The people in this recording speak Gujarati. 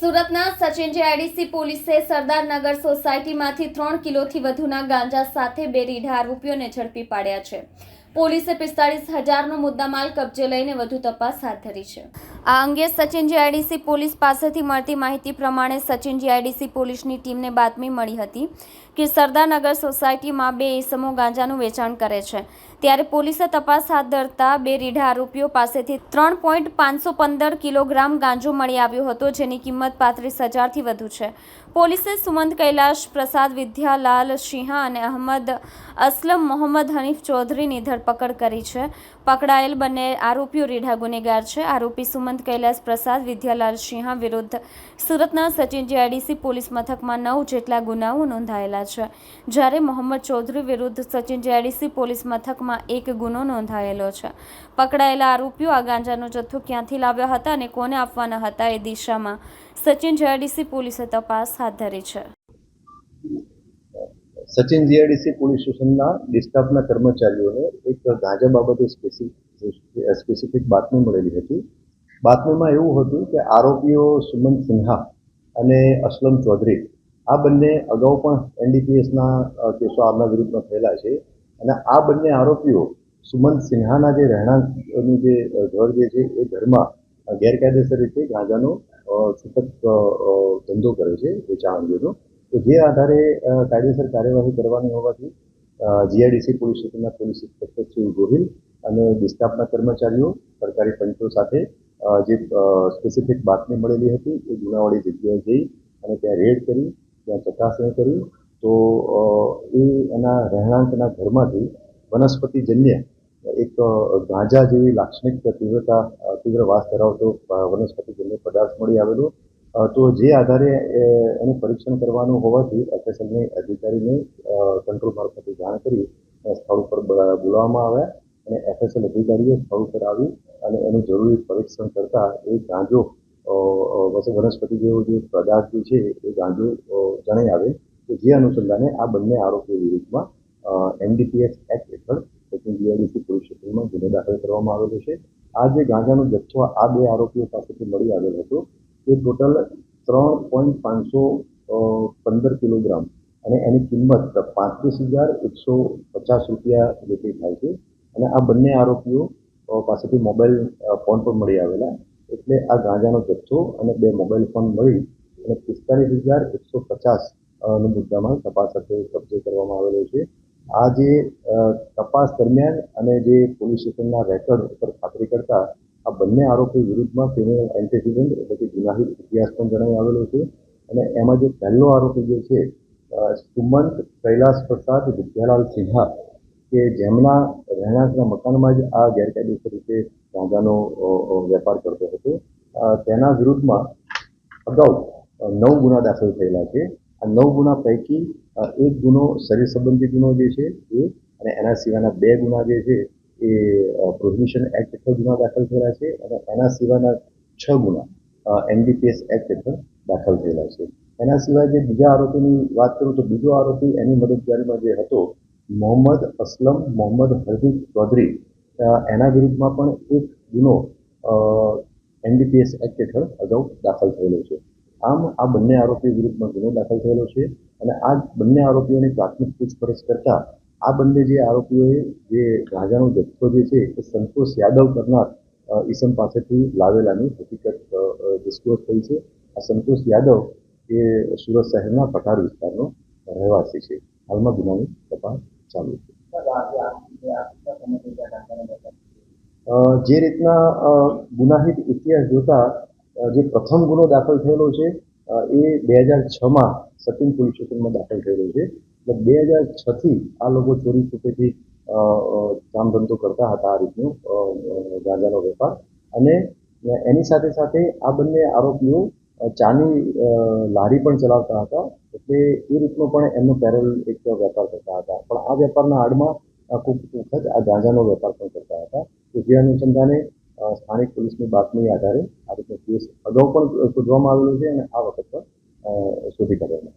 સુરતના સચિન જેઆઈડીસી પોલીસે સરદારનગર સોસાયટીમાંથી 3 કિલોથી વધુના ગાંજા સાથે 2 રીઢા આરોપીઓને ઝડપી પાડ્યા છે. પોલીસે 45,000નો મુદ્દામાલ કબજે લઈને વધુ તપાસ હાથ ધરી છે. આ અંગે સચિન જેઆઈડીસી પોલીસ પાસેથી મળતી માહિતી પ્રમાણે સચિન જેઆઈડીસી પોલીસની ટીમને બાતમી મળી હતી કે સરદારનગર સોસાયટીમાં 2 ઈસમો ગાંજાનું વેચાણ કરે છે. ત્યારે પોલીસે તપાસ હાથ ધરતા 2 રીઢા આરોપીઓ પાસેથી 3.515 કિલોગ્રામ ગાંજો મળી આવ્યો હતો, જેની કિંમત 35,000થી વધુ છે. પોલીસે સુમંત કૈલાશ પ્રસાદ વિદ્યાલાલ સિંહા અને અહમદ અસલમ મોહમ્મદ હનીફ ચૌધરીની ધરપકડ કરી છે. પકડાયેલ બંને આરોપીઓ રીઢા ગુનેગાર છે. આરોપી સુમંત કૈલાશ પ્રસાદ વિદ્યાલાલ સિંહા વિરુદ્ધ સુરતના સચિન જેઆઈડીસી પોલીસ મથકમાં 9 જેટલા ગુનાઓ નોંધાયેલા છે, જ્યારે મોહમ્મદ ચૌધરી વિરુદ્ધ સચિન જેઆઈડીસી પોલીસ મથકમાં 1 ગુનો નોંધાયેલો છે. પકડાયેલા આરોપીઓ આ ગાંજાનો જથ્થો ક્યાંથી લાવ્યા હતા અને કોને આપવાના હતા એ દિશામાં સચિન જેઆઈડીસી પોલીસે તપાસ હાથ ધરી છે. સચિન જીઆઈડીસી પોલીસ સ્ટેશનના ડિસ્ટાફના કર્મચારીઓને એક ગાંજા બાબતે સ્પેસિફિક બાતમી મળેલી હતી. બાતમીમાં એવું હતું કે આરોપીઓ સુમંત સિન્હા અને અસલમ ચૌધરી આ બંને અગાઉ પણ એનડીપીએસના કેસો આમના વિરુદ્ધમાં થયેલા છે અને આ બંને આરોપીઓ સુમંત સિન્હાના જે રહેણાંકનું જે ઘર જે છે એ ઘરમાં ગેરકાયદેસર રીતે ગાંજાનો છૂટક ધંધો કરે છે વેચાણ અંગેનો. તો જે આધારે કાયદેસર કાર્યવાહી કરવાની હોવાથી જીઆઈડીસી પોલીસ સ્ટેશનના પોલીસ ઇન્સ્પેક્ટર શ્રી ગોહિલ અને ડિસ્ટાફના કર્મચારીઓ સરકારી પંચો સાથે જે સ્પેસિફિક બાતમી મળેલી હતી એ ગુનાવાળી જગ્યાએ જઈ અને ત્યાં રેડ કરી, ત્યાં ચકાસણી કરી. તો એના રહેણાંકના ઘરમાંથી વનસ્પતિજન્ય એક ગાંજા જેવી લાક્ષણિક તીવ્ર વાસ ધરાવતો વનસ્પતિજન્ય પદાર્થ મળી આવેલો. તો જે આધારે એનું પરીક્ષણ કરવાનું હોવાથી એફએસએલની અધિકારીને કંટ્રોલ મારફતે જાણ કરી સ્થળ ઉપર બોલાવવામાં આવ્યા અને એફએસએલ અધિકારીએ સ્થળ ઉપર આવી અને એનું જરૂરી પરીક્ષણ કરતા એ ગાંજો વનસ્પતિ જેવો જે પદાર્થ છે એ ગાંજો જણાઈ આવે. તો જે અનુસંધાને આ બંને આરોપીઓ વિરુદ્ધમાં એનડીપીએસ એક્ટ હેઠળ સચિન જીઆઈડીસી પોલીસ સ્ટેશનમાં ગુનો દાખલ કરવામાં આવેલો છે. આ જે ગાંજાનો જથ્થો આ 2 આરોપીઓ પાસેથી મળી આવેલ હતો એ ટોટલ 3.515 કિલોગ્રામ અને એની કિંમત 35,150 રૂપિયા જેટલી થાય છે. અને આ બંને આરોપીઓ પાસેથી મોબાઈલ ફોન પણ મળી આવેલા. એટલે આ ગાંજાનો જથ્થો અને 2 મોબાઈલ ફોન મળી અને 45,150 નો મુદ્દામાં તપાસ અર્થે કબજે કરવામાં આવેલો છે. આ જે તપાસ દરમિયાન અને જે પોલીસ સ્ટેશનના રેકોર્ડ ઉપર ખાતરી કરતા આ બંને આરોપી વિરુદ્ધમાં ક્રિમિનલ એન્ટિસિડન્ટ એટલે કે ગુનાહિત ઇતિહાસ પણ જણાઈ આવેલો છે. અને એમાં જે પહેલો આરોપી જે છે સુમંત કૈલાશ પ્રસાદ વિદ્યાલાલ સિન્હા કે જેમના રહેણાંકના મકાનમાં જ આ ગેરકાયદેસર રીતે ગાંજાનો વેપાર કરતો હતો, તેના વિરુદ્ધમાં અગાઉ 9 ગુના દાખલ થયેલા છે. આ 9 ગુના પૈકી 1 ગુનો શરીર સંબંધી ગુનો જે છે એ અને એના સિવાયના 2 ગુના જે છે એ પ્રોહિબિશન એક્ટ હેઠળ ગુના દાખલ થયેલા છે અને એના સિવાયના 6 ગુના એનડીપીએસ એક્ટ હેઠળ દાખલ થયેલા છે. એના સિવાય જે બીજા આરોપીની વાત કરું તો બીજો આરોપી એની મદદગારીમાં જે હતો મોહમ્મદ અસલમ મોહમ્મદ હનીફ ચૌધરી, એના વિરુદ્ધમાં પણ 1 ગુનો એનડીપીએસ એક્ટ હેઠળ અગાઉ દાખલ થયેલો છે. આમ આ બંને આરોપીઓ વિરુદ્ધમાં ગુનો દાખલ થયેલો છે અને આ બંને આરોપીઓની પ્રાથમિક પૂછપરછ કરતા આ બંને જે આરોપીઓએ જે ગાંજાનો જથ્થો જે છે એ સંતોષ યાદવ કરનાર ઈસમ પાસેથી લાવેલાની હકીકત ડિસ્ક્લોઝ થઈ છે. આ સંતોષ યાદવ એ સુરત શહેરના પઠાર વિસ્તારનો રહેવાસી છે. હાલમાં ગુનાની તપાસ ચાલુ છે. જે રીતના ગુનાહિત ઇતિહાસ જોતા જે પ્રથમ ગુનો દાખલ થયેલો છે એ 2006માં સચિન પોલીસ સ્ટેશનમાં દાખલ થયેલો છે. એટલે 2006થી આ લોકો ચોરી છૂપેથી કામ ધંધો કરતા હતા, આ રીતનો ગાંજાનો વેપાર. અને એની સાથે સાથે આ બંને આરોપીઓ ચાની લારી પણ ચલાવતા હતા. એટલે એ રીતનો પણ એમનો પેરેલ એક વેપાર કરતા હતા. પણ આ વેપારના આડમાં ખૂબ વખત આ ગાંજાનો વેપાર પણ કરતા હતા. તો જે અનુસંધાને સ્થાનિક પોલીસની બાતમી આધારે આ રીતનો કેસ અગાઉ પણ શોધવામાં આવેલો છે અને આ વખત પણ શોધી કાઢવામાં